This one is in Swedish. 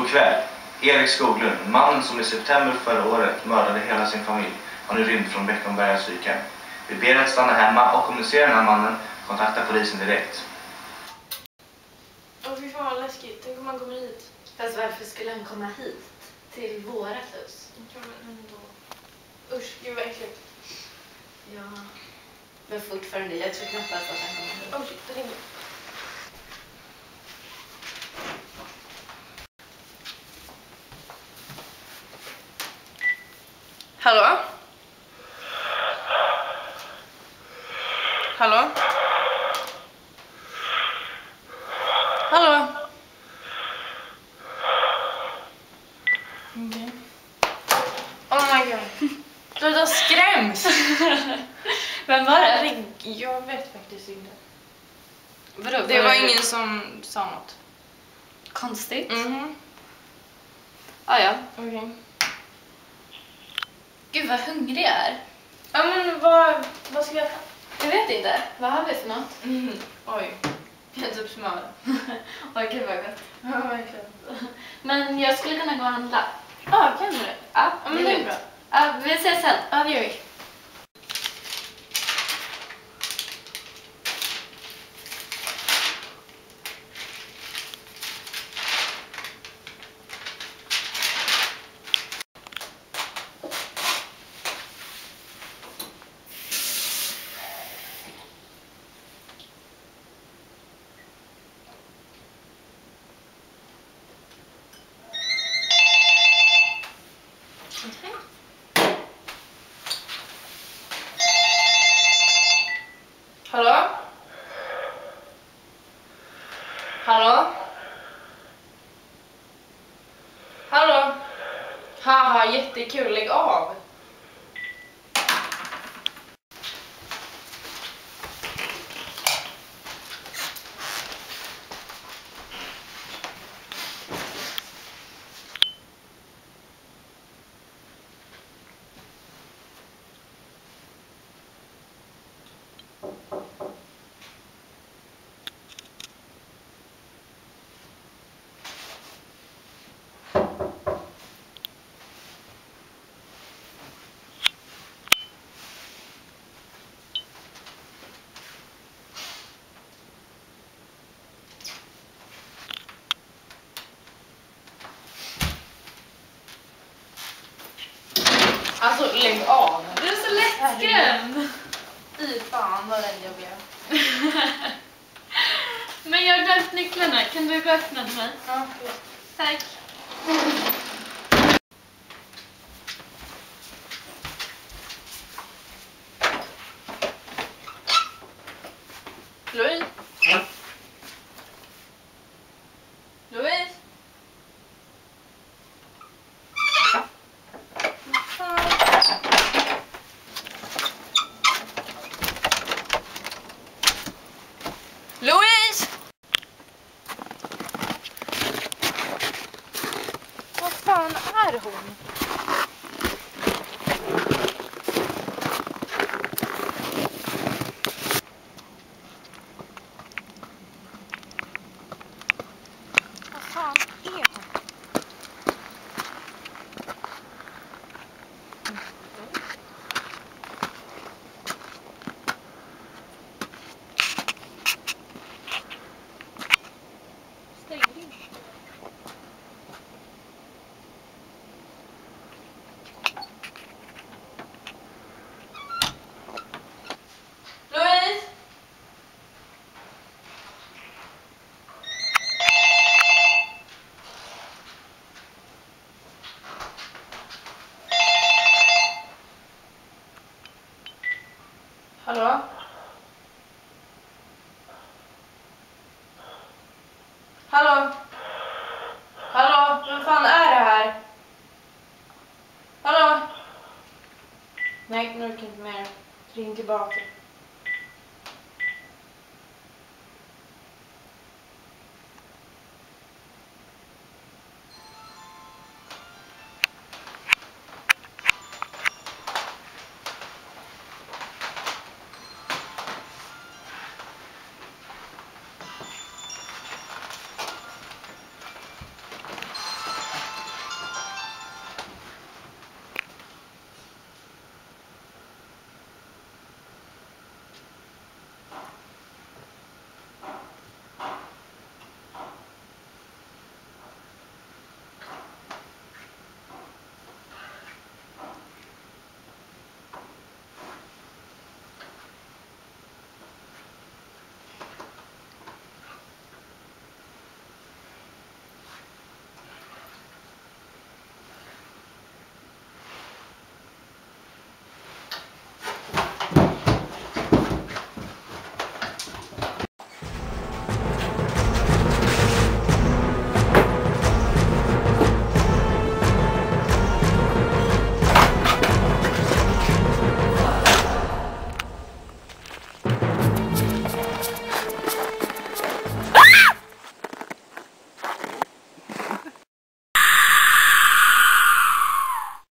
God kväll. Erik Skoglund, mannen som i september förra året mördade hela sin familj, har nu rymt från Beckomberga psykhem. Vi ber att stanna hemma och om ni ser den här mannen, kontakta polisen direkt. Åh fy fan vad läskigt, tänk om han kommer hit. Fast varför skulle han komma hit? Till vårat hus? Usch, gud vad äckligt. Ja. Men fortfarande, jag tror knappast att han kommer hit. Åh shit, det ringer. Hallå? Hallå? Hallå? Okay. Oh my god. Du skräms. Vem var det? Jag vet faktiskt inte. Vadå, det var ingen som sa något. Konstigt. Mhm. Ah, ja. Okej. Okay. Gud vad hungrig jag är. Ja men vad ska jag ta? Jag vet inte. Vad har vi för något? Oj. Jag har typ smör. Oj, gud vad gott. Ja, verkligen. Men jag skulle kunna gå och handla. Ja, kan du? Ja, men det är bra. Ja, vi ses sen. Ja, det gör vi. Hallå? Hallå? Hallå? Haha, jättekul, lägg av. Alltså, lägg av. Du är så lättskrämd. Fy fan vad den jobbiga. Men jag har glömt nycklarna. Kan du gå och öppna till mig? Ja, just. Tack. Louise? Louise? Louise! Vad fan är hon? Vad fan är hon? Louise? Hallå? Hallå? Hallå? Vem fan är det här? Hallå? Nej, nu orkar jag inte mer. Ring tillbaka.